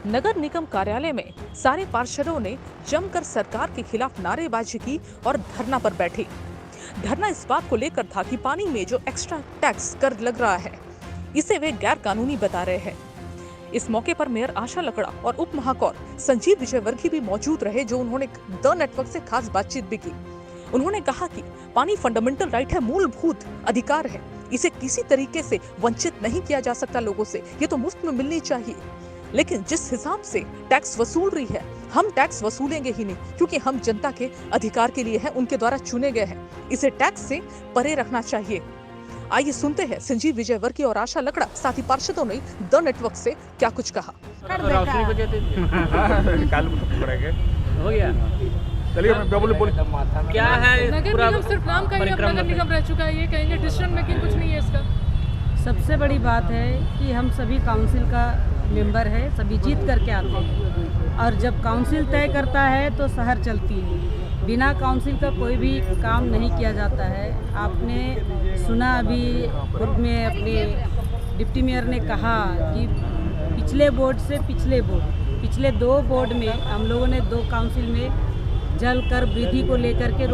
नगर निगम कार्यालय में सारे पार्षदों ने जमकर सरकार के खिलाफ नारेबाजी की और धरना पर बैठे। धरना इस बात को लेकर था कि पानी में जो एक्स्ट्रा टैक्स कर लग रहा है, इसे वे गैर कानूनी बता रहे हैं। इस मौके पर मेयर आशा लकड़ा और उप महापौर संजीव विजयवर्गीय भी मौजूद रहे, जो उन्होंने द नेटवर्क से खास बातचीत भी की। उन्होंने कहा कि पानी फंडामेंटल राइट है, मूलभूत अधिकार है, इसे किसी तरीके से वंचित नहीं किया जा सकता लोगों से, ये तो मुफ्त में मिलनी चाहिए। लेकिन जिस हिसाब से टैक्स वसूल रही है, हम टैक्स वसूलेंगे ही नहीं, क्योंकि हम जनता के अधिकार के लिए हैं, उनके द्वारा चुने गए हैं। इसे टैक्स से परे रखना चाहिए। आइए सुनते हैं संजीव विजयवर्गीय और आशा लकड़ा, साथ ही पार्षदों ने द नेटवर्क से क्या कुछ कहा। हो गया। चलिए बोलिए क्या है नगर निगम सिर्फ नाम का ही अब नगर निगम रह चुका है, ये कहेंगे डिसीजन मेकिंग कुछ नहीं है इसका। सबसे बड़ी बात है कि हम सभी काउंसिल का मेंबर है, सभी जीत करके आते हैं और जब काउंसिल तय करता है तो शहर चलती है। बिना काउंसिल का कोई भी काम नहीं किया जाता है। आपने सुना अभी पूर्व में अपने डिप्टी मेयर ने कहा कि पिछले बोर्ड से पिछले 2 बोर्ड में हम लोगों ने 2 काउंसिल में जल कर वृद्धि को लेकर के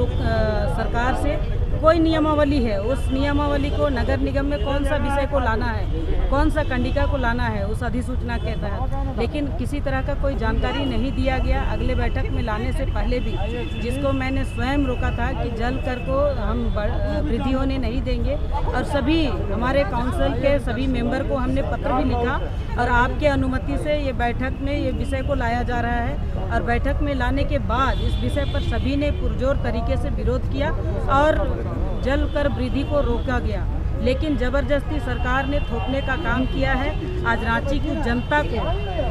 सरकार से कोई नियमावली है, उस नियमावली को नगर निगम में कौन सा विषय को लाना है, कौन सा कंडिका को लाना है उस अधिसूचना के तहत, लेकिन किसी तरह का कोई जानकारी नहीं दिया गया। अगले बैठक में लाने से पहले भी, जिसको मैंने स्वयं रोका था कि जल कर को हम वृद्धि होने नहीं देंगे, और सभी हमारे काउंसिल के सभी मेंबर को हमने पत्र भी लिखा और आपके अनुमति से ये बैठक में ये विषय को लाया जा रहा है। और बैठक में लाने के बाद इस विषय पर सभी ने पुरजोर तरीके से विरोध किया और जल कर वृद्धि को रोका गया, लेकिन जबरदस्ती सरकार ने थोपने का काम किया है। आज रांची की जनता को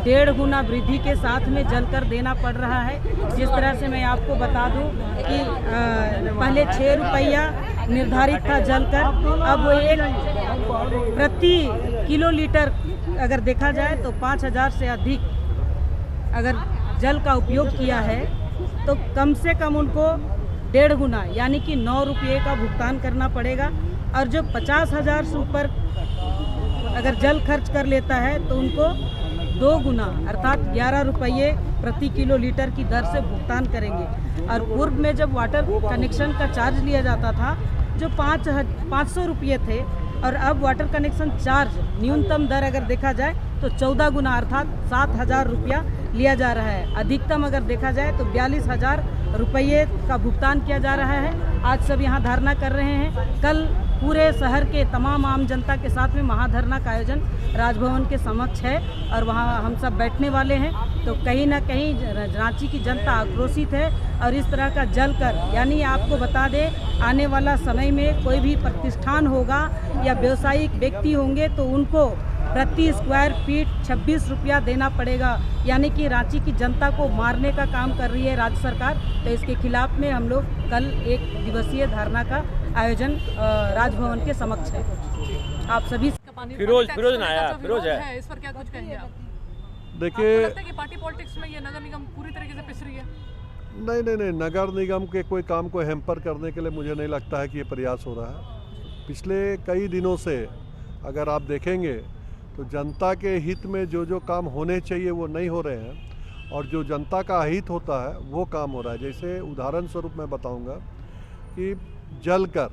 1.5 गुना वृद्धि के साथ में जल कर देना पड़ रहा है। जिस तरह से मैं आपको बता दूं कि पहले 6 रुपया निर्धारित था जल कर, अब वो एक प्रति किलो लीटर अगर देखा जाए तो 5000 से अधिक अगर जल का उपयोग किया है तो कम से कम उनको 1.5 गुना यानी कि 9 रुपये का भुगतान करना पड़ेगा। और जो 50,000 से ऊपर अगर जल खर्च कर लेता है तो उनको 2 गुना अर्थात 11 रुपये प्रति किलो लीटर की दर से भुगतान करेंगे। और पूर्व में जब वाटर कनेक्शन का चार्ज लिया जाता था जो 500 रुपये थे, और अब वाटर कनेक्शन चार्ज न्यूनतम दर अगर देखा जाए तो 14 गुना अर्थात 7,000 रुपया लिया जा रहा है। अधिकतम अगर देखा जाए तो 42,000 रुपये का भुगतान किया जा रहा है। आज सब यहाँ धरना कर रहे हैं। कल पूरे शहर के तमाम आम जनता के साथ में महाधरना का आयोजन राजभवन के समक्ष है और वहाँ हम सब बैठने वाले हैं। तो कहीं ना कहीं रांची की जनता आक्रोशित है और इस तरह का जल कर, यानी आपको बता दें आने वाला समय में कोई भी प्रतिष्ठान होगा या व्यवसायिक व्यक्ति होंगे तो उनको प्रति स्क्वायर फीट 26 रुपया देना पड़ेगा, यानी कि रांची की जनता को मारने का काम कर रही है राज्य सरकार। तो इसके खिलाफ में हम लोग कल 1 दिवसीय धरना का आयोजन राजभवन के समक्ष है। आप सभी फिरोज है इस पर क्या कुछ कहेंगे आप? देखिए, लगता है कि पार्टी पॉलिटिक्स में ये नगर निगम पूरी तरीके से पिस रही है। नहीं, नगर निगम के कोई काम को हैम्पर करने के लिए मुझे नहीं लगता है कि ये प्रयास हो रहा है। पिछले कई दिनों से अगर आप देखेंगे तो जनता के हित में जो काम होने चाहिए वो नहीं हो रहे हैं, और जो जनता का हित होता है वो काम हो रहा है। जैसे उदाहरण स्वरूप मैं बताऊंगा कि जल कर,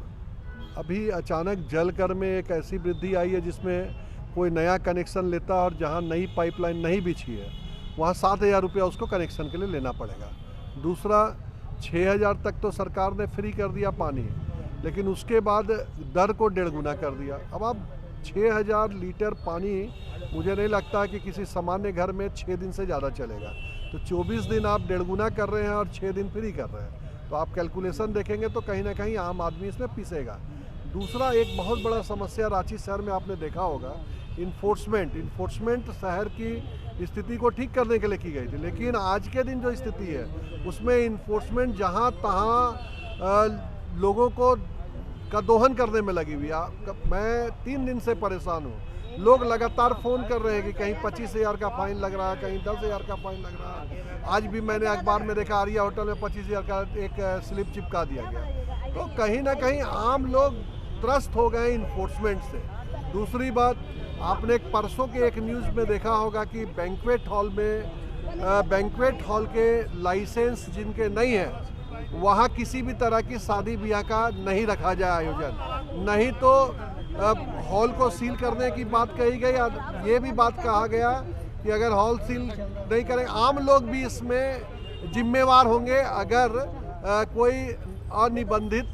अभी अचानक जल कर में एक ऐसी वृद्धि आई है जिसमें कोई नया कनेक्शन लेता है और जहां नई पाइपलाइन नहीं बिछी है वहां 7,000 रुपया उसको कनेक्शन के लिए लेना पड़ेगा। दूसरा, 6,000 तक तो सरकार ने फ्री कर दिया पानी, लेकिन उसके बाद दर को 1.5 गुना कर दिया। अब आप 6,000 लीटर पानी, मुझे नहीं लगता है कि किसी सामान्य घर में 6 दिन से ज़्यादा चलेगा। तो 24 दिन आप 1.5 गुना कर रहे हैं और 6 दिन फ्री कर रहे हैं, तो आप कैलकुलेशन देखेंगे तो कहीं ना कहीं आम आदमी इसमें पिसेगा। दूसरा, एक बहुत बड़ा समस्या रांची शहर में आपने देखा होगा, इन्फोर्समेंट शहर की स्थिति को ठीक करने के लिए की गई थी, लेकिन आज के दिन जो स्थिति है उसमें इन्फोर्समेंट जहाँ तहाँ लोगों को का दोहन करने में लगी हुई। मैं 3 दिन से परेशान हूँ। लोग लगातार फ़ोन कर रहे हैं कि कहीं 25,000 का फाइन लग रहा है, कहीं 10,000 का फाइन लग रहा है। आज भी मैंने अखबार में देखा आर्या होटल में 25,000 का एक स्लिप चिपका दिया गया। तो कहीं ना कहीं आम लोग त्रस्त हो गए इन्फोर्समेंट से। दूसरी बात, आपने परसों के एक न्यूज़ में देखा होगा कि बैंक्वेट हॉल के लाइसेंस जिनके नहीं हैं वहाँ किसी भी तरह की शादी ब्याह का नहीं रखा जाए आयोजन, नहीं तो हॉल को सील करने की बात कही गई और ये भी बात कहा गया कि अगर हॉल सील नहीं करें आम लोग भी इसमें जिम्मेवार होंगे अगर कोई अनिबंधित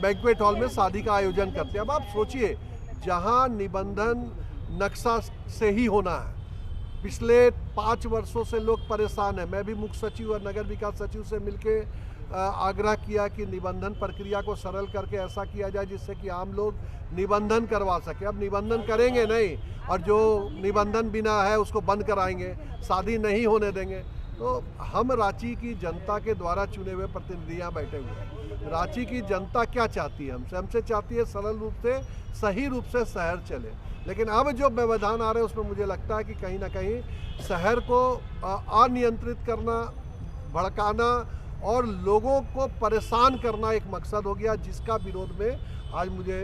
बैंक्वेट हॉल में शादी का आयोजन करते हैं। अब आप सोचिए, जहां निबंधन नक्शा से ही होना है, पिछले 5 वर्षों से लोग परेशान हैं। मैं भी मुख्य सचिव और नगर विकास सचिव से मिलके आग्रह किया कि निबंधन प्रक्रिया को सरल करके ऐसा किया जाए जिससे कि आम लोग निबंधन करवा सके। अब निबंधन करेंगे नहीं और जो निबंधन बिना है उसको बंद कराएंगे, शादी नहीं होने देंगे। तो हम रांची की जनता के द्वारा चुने हुए प्रतिनिधि यहाँ बैठे हुए हैं। रांची की जनता क्या चाहती है हमसे चाहती है सरल रूप से सही रूप से शहर चले, लेकिन अब जो व्यवधान आ रहे हैं उसमें मुझे लगता है कि कहीं ना कहीं शहर को अनियंत्रित करना, भड़काना और लोगों को परेशान करना एक मकसद हो गया, जिसका विरोध में आज मुझे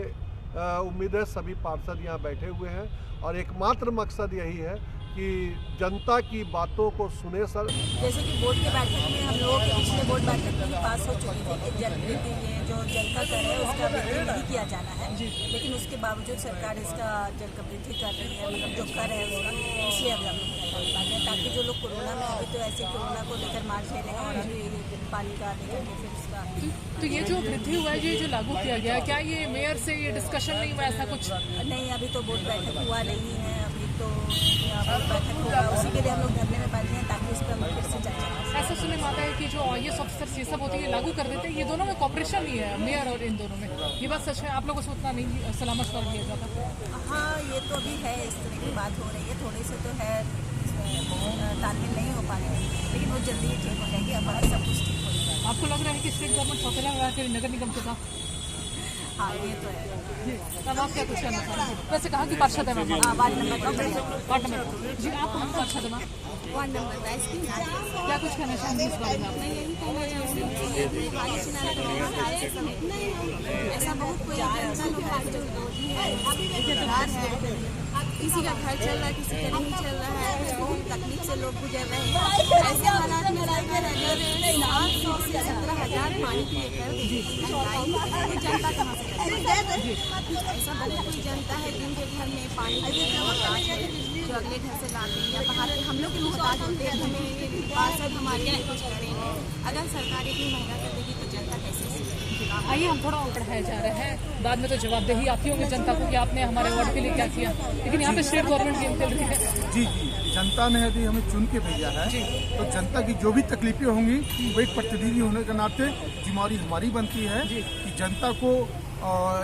उम्मीद है सभी पार्षद यहाँ बैठे हुए हैं और एकमात्र मकसद यही है कि जनता की बातों को सुने। सर, जैसे कि बोर्ड के बैठक में हम लोगों के पिछले बोर्ड बैठक में ही पास हो चुकी थी कि जनवृत्ति ये जो जल का कर है उसका वृद्धि नहीं किया जाना है, लेकिन उसके बावजूद सरकार इसका जल का वृद्धि कर रही है, मतलब जो कर है उसका, इसलिए अब हम लोग ताकि जो लोग कोरोना में अभी तो ऐसे कोरोना को लेकर मार झेले हैं और अभी पानी का लेकर के फिर उसका तो ये जो वृद्धि हुआ है, ये जो लागू किया गया, क्या ये मेयर से ये डिस्कशन नहीं हुआ ऐसा कुछ? नहीं, अभी तो बोर्ड बैठक हुआ नहीं है, अभी तो बोर्ड बैठक होगा, उसी के लिए हम लोग धरने में बैठे हैं ताकि उस पर हम फिर से चर्चा करें। ऐसा सुनने में आता है कि जो IAS ऑफिसर ये सब होती है लागू कर देते हैं, ये दोनों में कॉपरेशन नहीं है मेयर और इन दोनों में, ये बात सच है? आप लोगों से उतना नहीं सलामत कर दिया जाता? हाँ, ये तो अभी है, इस तरह की बात हो रही है, थोड़े से तो है, तालमेल नहीं हो पा रहे हैं, लेकिन वो जल्दी ही ठीक हो जाएगी, अब सब कुछ ठीक हो जाएगा। आपको लग रहा है कि स्टेट गवर्नमेंट सौतेला में रहा नगर निगम के साथ? हाँ, ये तो है। तब आप क्या कुछ कहना चाहेंगे? वैसे कहाँ की पार्षद है मैम? वार्ड नंबर जी, आप कहाँ की पार्षद है मैम? वार्ड नंबर 22 की। क्या कुछ कहना चाहेंगे इस बारे में आप? ऐसा बहुत कोई किसी का घर चल रहा है, किसी का नहीं चल रहा है, बहुत तकलीफ से लोग गुजर रहे हैं। ऐसे हालात में रहकर अगर 800 से 17,000 पानी की जनता कहाँ से करेगी? ऐसा बहुत कुछ जनता है जिनके घर में पानी की मोहताज है, जो अगले घर से लाते हैं या बाहर हम लोग के मोहताज होते हैं, हमें पार्षद हमारे लिए कुछ करेंगे। अगर सरकार इतनी महंगा कर देगी तो जनता कैसे? आइए हम थोड़ा और बढ़ाया जा रहा है, बाद में तो जवाबदेही आपकी होगी जनता को कि आपने हमारे वार्ड के लिए क्या किया, लेकिन यहाँ पे स्टेट गवर्नमेंट गेम खेल रही है। जी, जनता ने यदि हमें चुन के भेजा है तो जनता की जो भी तकलीफें होंगी वो एक प्रतिनिधि होने के नाते जिम्मेदारी हमारी बनती है कि जनता को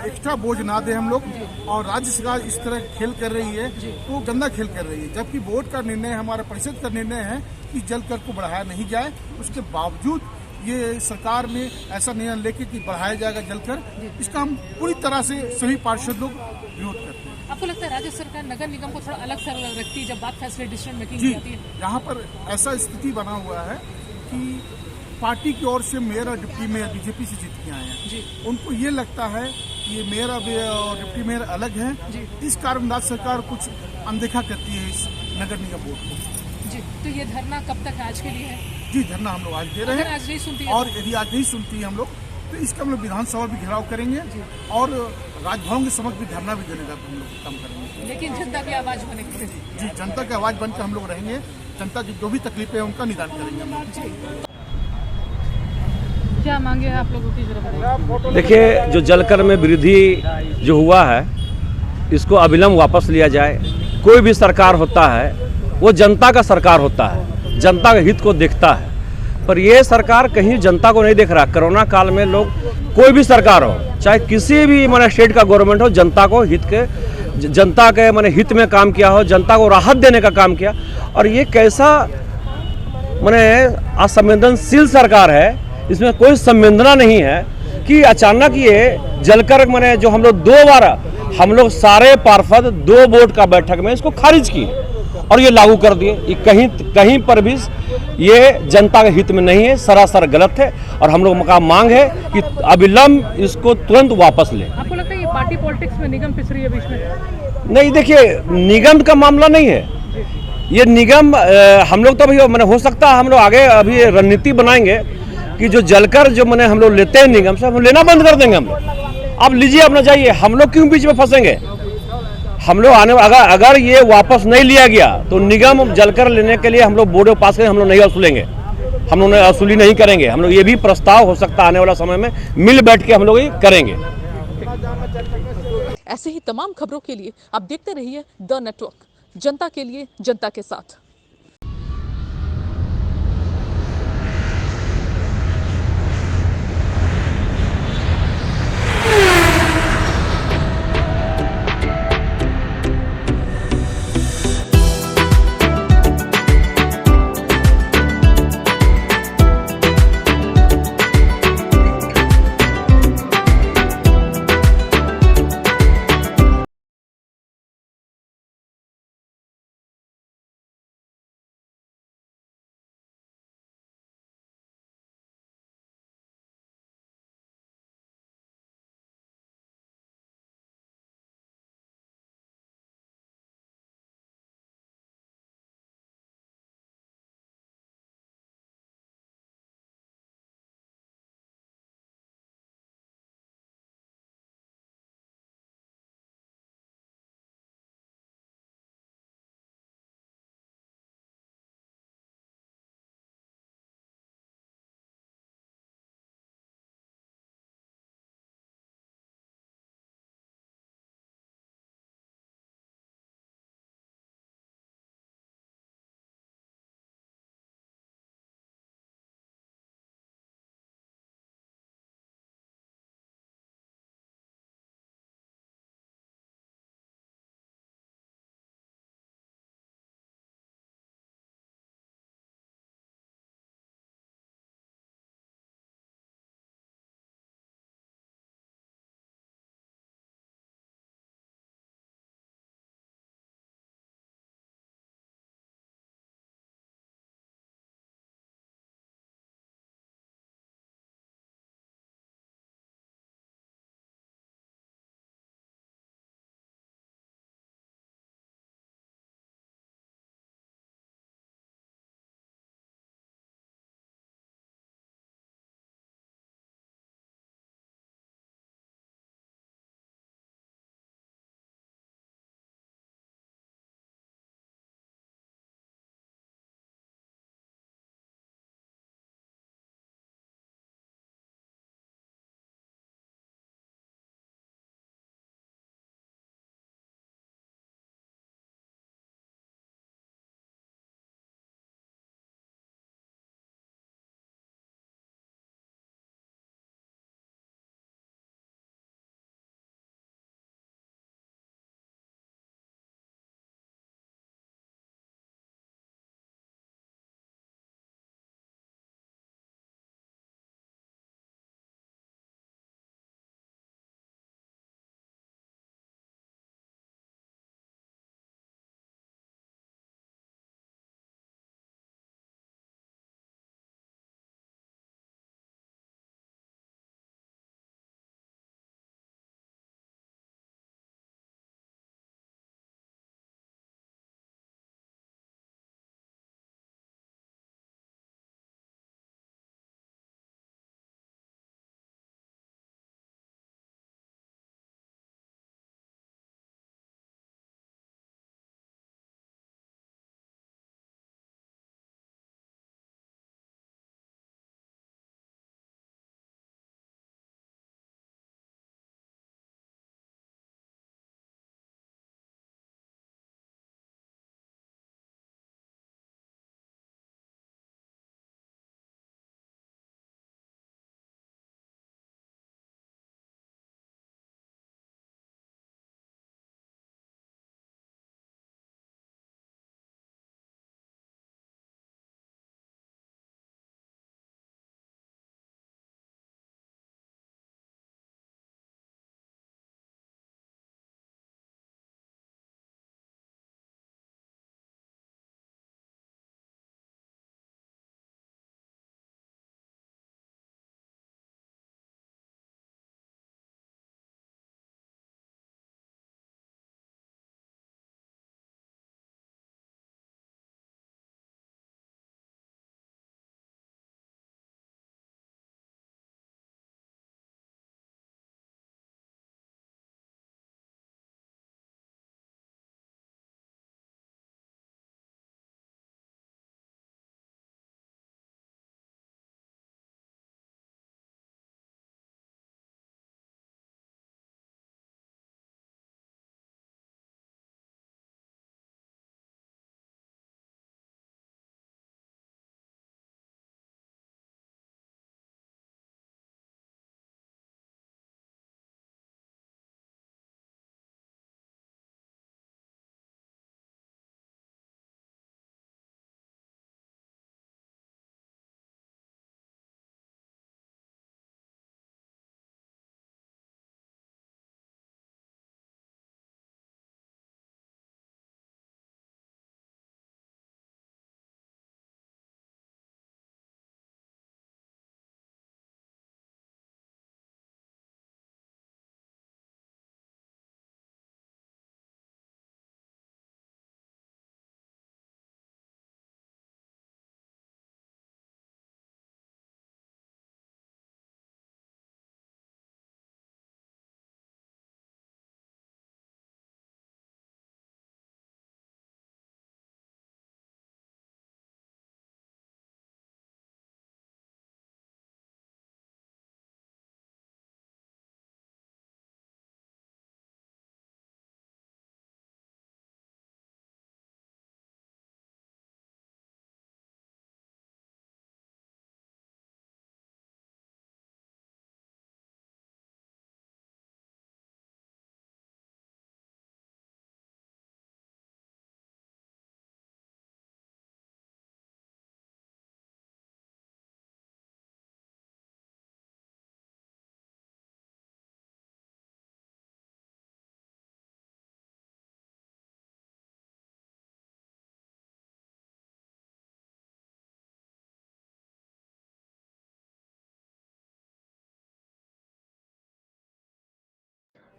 एक्स्ट्रा बोझ ना दे हम लोग। और राज्य सरकार इस तरह खेल कर रही है तो गंदा खेल कर रही है, जबकि बोर्ड का निर्णय, हमारा परिषद का निर्णय है कि जल कर को बढ़ाया नहीं जाए। उसके बावजूद ये सरकार ने ऐसा निर्णय लेके कि बढ़ाया जाएगा जलकर, इसका हम पूरी तरह से सभी पार्षद लोग विरोध करते हैं। आपको लगता है राज्य सरकार नगर निगम को थोड़ा अलग तरह रखती है जब बात फैसले डिसीजन मेकिंग जी, की जाती है? यहाँ पर ऐसा स्थिति बना हुआ है कि पार्टी की ओर से मेयर और डिप्टी मेयर बीजेपी से जीत के आए हैं जी, उनको ये लगता है कि ये मेयर और डिप्टी मेयर अलग हैं, इस कारण राज्य सरकार कुछ अनदेखा करती है इस नगर निगम बोर्ड को। जी, तो ये धरना कब तक आज के लिए है? जी, धरना हम लोग आज दे रहे हैं, आज नहीं सुनती है और यदि आज नहीं सुनती है हम लोग तो इसका हम लोग विधानसभा भी घेराव करेंगे और राजभवन के समक्ष भी धरना भी देने का हम लोग काम करेंगे। लेकिन जनता की आवाज बनेगी। जी, जनता की आवाज बनकर हम लोग रहेंगे, जनता की जो भी तकलीफें हैं उनका निदान करेंगे हम लोग। क्या मांगे हैं आप लोगों की जरा? देखिए, जो जलकर में वृद्धि जो हुआ है इसको अविलंब वापस लिया जाए। कोई भी सरकार होता है वो जनता का सरकार होता है, जनता के हित को देखता है, पर ये सरकार कहीं जनता को नहीं देख रहा। कोरोना काल में लोग, कोई भी सरकार हो, चाहे किसी भी माने स्टेट का गवर्नमेंट हो, जनता को हित के, जनता के माने हित में काम किया हो, जनता को राहत देने का काम किया। और ये कैसा माने असंवेदनशील सरकार है, इसमें कोई संवेदना नहीं है कि अचानक ये जलकर माने जो हम लोग सारे पार्षद 2 बोर्ड का बैठक में इसको खारिज किए और ये लागू कर दिए। ये कहीं पर भी ये जनता के हित में नहीं है, सरासर गलत है। और हम लोग का मांग है कि अविलंब इसको तुरंत वापस लें। आपको लगता है ये पार्टी पॉलिटिक्स में निगम पिस रही है बीच में? नहीं, देखिए, निगम का मामला नहीं है ये। निगम हम लोग तो अभी मैंने हो सकता है हम लोग आगे अभी रणनीति बनाएंगे कि जो जलकर जो मैंने हम लोग लेते हैं निगम से, हम लेना बंद कर देंगे। हम लोग अब लीजिए, अपना जाइए, हम लोग क्यों बीच में फंसेंगे? हम लोग अगर ये वापस नहीं लिया गया तो निगम जलकर लेने के लिए हम लोग बोर्ड पास करें, हम लोग नहीं वसूलेंगे, हम लोग वसूली नहीं करेंगे। हम लोग ये भी प्रस्ताव हो सकता है आने वाला समय में मिल बैठ के हम लोग ये करेंगे। ऐसे ही तमाम खबरों के लिए आप देखते रहिए द नेटवर्क, जनता के लिए, जनता के साथ।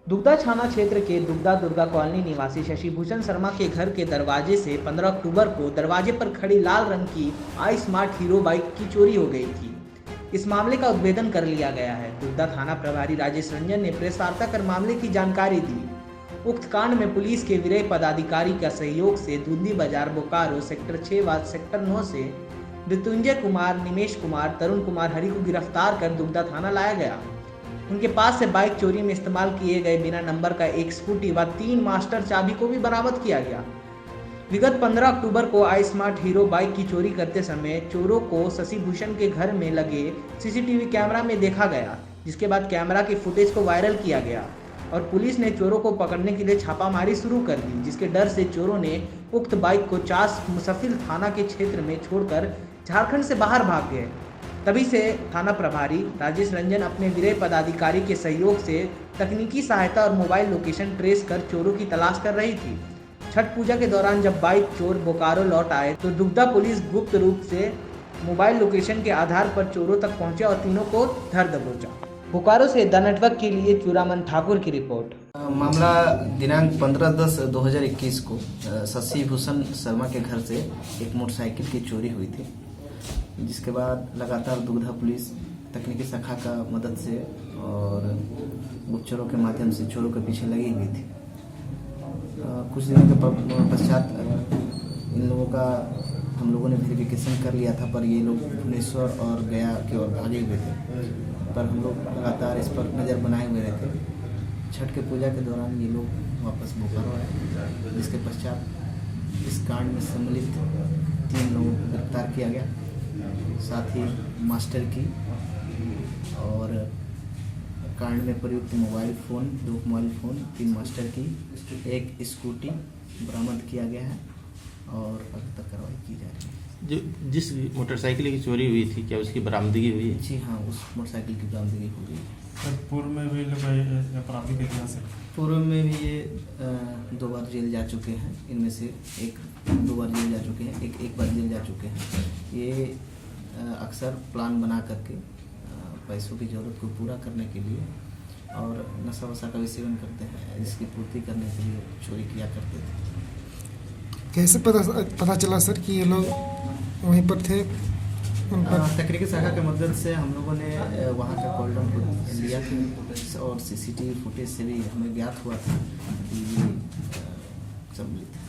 दुग्धा थाना क्षेत्र के दुग्धा दुर्गा कॉलोनी निवासी शशिभूषण शर्मा के घर के दरवाजे से 15 अक्टूबर को दरवाजे पर खड़ी लाल रंग की आई स्मार्ट हीरो बाइक की चोरी हो गई थी। इस मामले का उद्भेदन कर लिया गया है। दुग्धा थाना प्रभारी राजेश रंजन ने प्रेस वार्ता कर मामले की जानकारी दी। उक्त कांड में पुलिस के विरय पदाधिकारी का सहयोग से दूंदी बाजार बोकारो सेक्टर 6 व सेक्टर 9 से मृत्युंजय कुमार, निमेश कुमार, तरुण कुमार हरि को गिरफ्तार कर दुग्धा थाना लाया गया। उनके पास से बाइक चोरी में इस्तेमाल किए गए बिना नंबर का एक स्कूटी व 3 मास्टर चाबी को भी बरामद किया गया। विगत 15 अक्टूबर को आई स्मार्ट हीरो बाइक की चोरी करते समय चोरों को शशिभूषण के घर में लगे सीसीटीवी कैमरा में देखा गया, जिसके बाद कैमरा की फुटेज को वायरल किया गया और पुलिस ने चोरों को पकड़ने के लिए छापामारी शुरू कर दी, जिसके डर से चोरों ने उक्त बाइक को चास मुसफिल थाना के क्षेत्र में छोड़कर झारखंड से बाहर भाग गए। तभी से थाना प्रभारी राजेश रंजन अपने विरय पदाधिकारी के सहयोग से तकनीकी सहायता और मोबाइल लोकेशन ट्रेस कर चोरों की तलाश कर रही थी। छठ पूजा के दौरान जब बाइक चोर बोकारो लौट आए तो दुग्धा पुलिस गुप्त रूप से मोबाइल लोकेशन के आधार पर चोरों तक पहुंचे और तीनों को धर दबोचा। बोकारो से द नेटवर्क के लिए चूरामन ठाकुर की रिपोर्ट। मामला दिनांक 15/10/2021 को शशिभूषण शर्मा के घर से एक मोटरसाइकिल की चोरी हुई थी, जिसके बाद लगातार दुग्धा पुलिस तकनीकी शाखा का मदद से और गुप्तचरों के माध्यम से चोरों के पीछे लगी हुई थी। कुछ दिनों के पश्चात इन लोगों का हम लोगों ने वेरिफिकेशन कर लिया था, पर ये लोग भुवनेश्वर और गया की ओर भागे हुए थे, पर हम लोग लगातार इस पर नज़र बनाए हुए रहते। छठ के पूजा के दौरान ये लोग वापस बोकारो आए, जिसके पश्चात इस कांड में सम्मिलित 3 लोगों को गिरफ्तार किया गया, साथ ही मास्टर की और कांड में प्रयुक्त mobile phone, 2 mobile phone, 3 master की, 1 स्कूटी बरामद किया गया है और अभी तक कार्रवाई की जा रही है। जो जिस मोटरसाइकिल की चोरी हुई थी, क्या उसकी बरामदगी हुई है? जी हाँ, उस मोटरसाइकिल की बरामदगी हो गई। सर, पूर्व में भी आपराधिक इतिहास है? पूर्व में भी ये 2 बार जेल जा चुके हैं। इनमें से 2 बार जेल जा चुके हैं, एक बार जेल जा चुके हैं। ये अक्सर प्लान बना करके पैसों की ज़रूरत को पूरा करने के लिए और नशा वशा का भी सेवन करते हैं, इसकी पूर्ति करने के लिए चोरी किया करते थे। कैसे पता चला सर कि ये लोग वहीं पर थे? तकनीकी शाखा की मदद से हम लोगों ने वहाँ का कॉल डाउन लिया था और सीसीटीवी फुटेज से भी हमें ज्ञात हुआ था कि ये सम्मिलित है।